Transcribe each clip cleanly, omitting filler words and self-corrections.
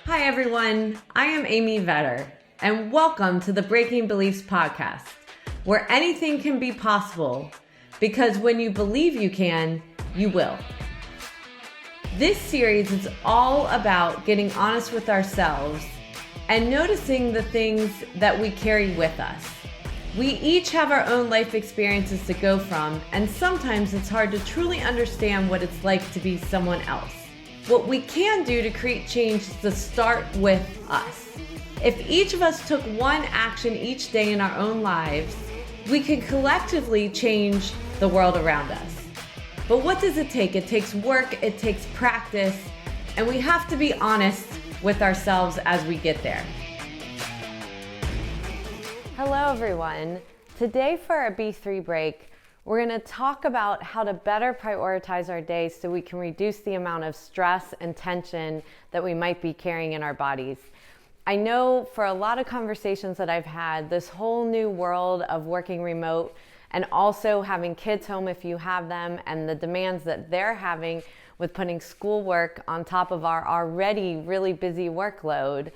Hi everyone, I am Amy Vetter, and welcome to the Breaking Beliefs podcast, where anything can be possible, because when you believe you can, you will. This series is all about getting honest with ourselves and noticing the things that we carry with us. We each have our own life experiences to go from, and sometimes it's hard to truly understand what it's like to be someone else. What we can do to create change is to start with us. If each of us took one action each day in our own lives, we could collectively change the world around us. But what does it take? It takes work, it takes practice, and we have to be honest with ourselves as we get there. Hello everyone. Today for our B3 break, we're going to talk about how to better prioritize our days so we can reduce the amount of stress and tension that we might be carrying in our bodies. I know for a lot of conversations that I've had, this whole new world of working remote and also having kids home if you have them, and the demands that they're having with putting schoolwork on top of our already really busy workload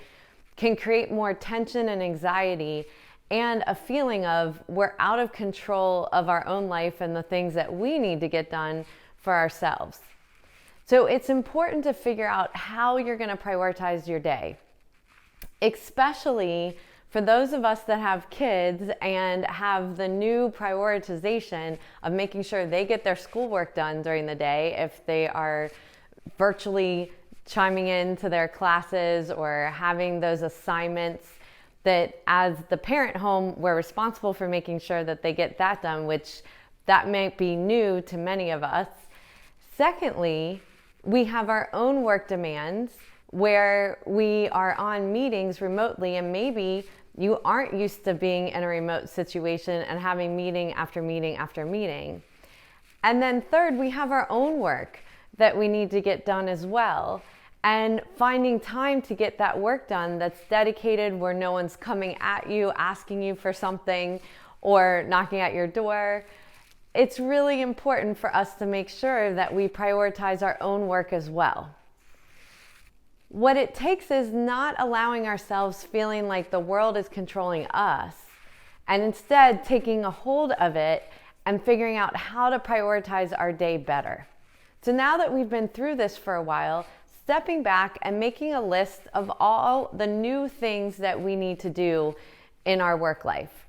can create more tension and anxiety and a feeling of we're out of control of our own life and the things that we need to get done for ourselves. So it's important to figure out how you're going to prioritize your day, especially for those of us that have kids and have the new prioritization of making sure they get their schoolwork done during the day if they are virtually chiming into their classes or having those assignments that as the parent home, we're responsible for making sure that they get that done, which that might be new to many of us. Secondly, we have our own work demands where we are on meetings remotely, and maybe you aren't used to being in a remote situation and having meeting after meeting after meeting. And then third, we have our own work that we need to get done as well. And finding time to get that work done that's dedicated, where no one's coming at you, asking you for something, or knocking at your door. It's really important for us to make sure that we prioritize our own work as well. What it takes is not allowing ourselves feeling like the world is controlling us, and instead taking a hold of it and figuring out how to prioritize our day better. So now that we've been through this for a while, stepping back and making a list of all the new things that we need to do in our work life.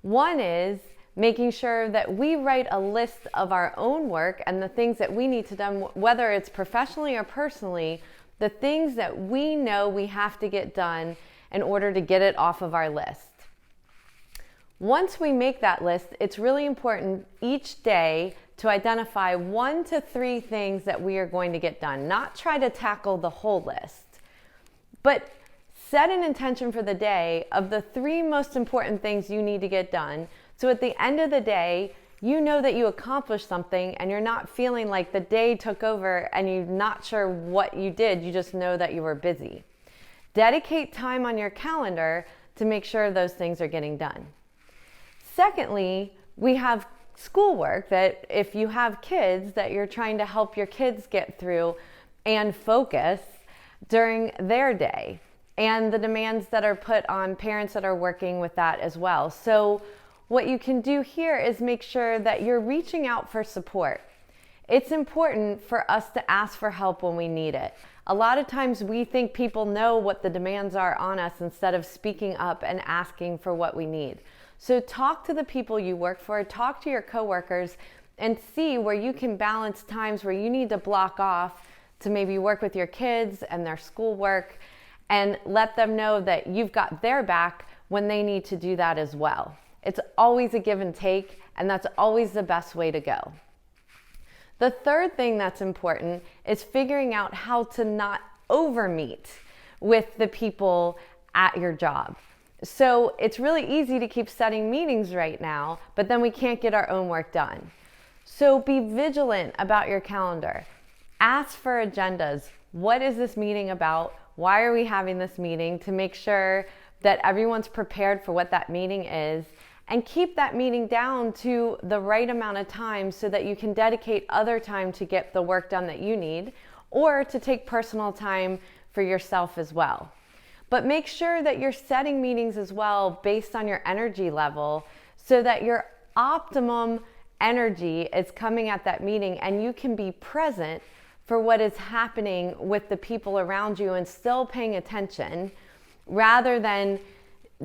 One is making sure that we write a list of our own work and the things that we need to do, whether it's professionally or personally, the things that we know we have to get done in order to get it off of our list. Once we make that list, it's really important each day to identify 1 to 3 things that we are going to get done, not try to tackle the whole list, but set an intention for the day of the 3 most important things you need to get done. So at the end of the day, you know that you accomplished something and you're not feeling like the day took over and you're not sure what you did. You just know that you were busy. Dedicate time on your calendar to make sure those things are getting done. Secondly, we have schoolwork that if you have kids that you're trying to help your kids get through and focus during their day, and the demands that are put on parents that are working with that as well. So what you can do here is make sure that you're reaching out for support. It's important for us to ask for help when we need it. A lot of times we think people know what the demands are on us instead of speaking up and asking for what we need. So talk to the people you work for, talk to your coworkers, and see where you can balance times where you need to block off to maybe work with your kids and their schoolwork, and let them know that you've got their back when they need to do that as well. It's always a give and take, and that's always the best way to go. The third thing that's important is figuring out how to not overmeet with the people at your job. So it's really easy to keep setting meetings right now, but then we can't get our own work done. So be vigilant about your calendar. Ask for agendas. What is this meeting about? Why are we having this meeting? To make sure that everyone's prepared for what that meeting is, and keep that meeting down to the right amount of time so that you can dedicate other time to get the work done that you need, or to take personal time for yourself as well. But make sure that you're setting meetings as well based on your energy level so that your optimum energy is coming at that meeting and you can be present for what is happening with the people around you and still paying attention rather than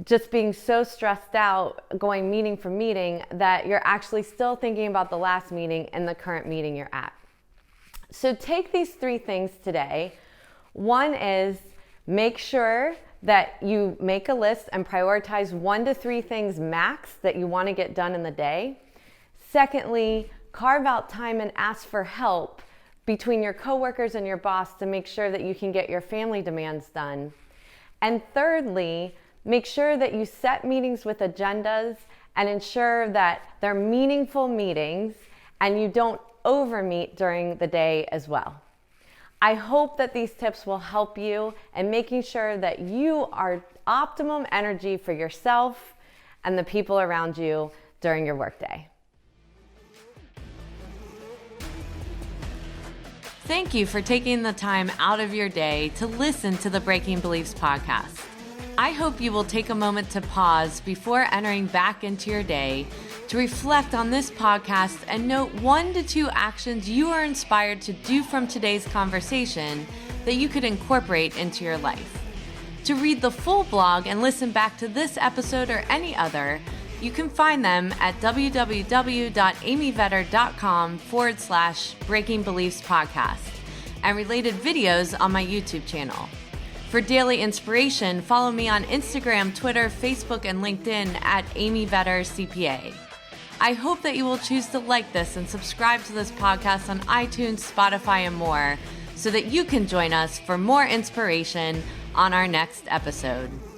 just being so stressed out going meeting for meeting that you're actually still thinking about the last meeting and the current meeting you're at. So take these 3 things today. One is make sure that you make a list and prioritize 1 to 3 things max that you want to get done in the day. Secondly, carve out time and ask for help between your coworkers and your boss to make sure that you can get your family demands done. And thirdly, make sure that you set meetings with agendas and ensure that they're meaningful meetings and you don't overmeet during the day as well. I hope that these tips will help you in making sure that you are optimum energy for yourself and the people around you during your workday. Thank you for taking the time out of your day to listen to the Breaking Beliefs podcast. I hope you will take a moment to pause before entering back into your day to reflect on this podcast and note 1 to 2 actions you are inspired to do from today's conversation that you could incorporate into your life. To read the full blog and listen back to this episode or any other, you can find them at www.amyvetter.com/Breaking Beliefs podcast and related videos on my YouTube channel. For daily inspiration, follow me on Instagram, Twitter, Facebook, and LinkedIn at Amy Vetter CPA. I hope that you will choose to like this and subscribe to this podcast on iTunes, Spotify, and more so that you can join us for more inspiration on our next episode.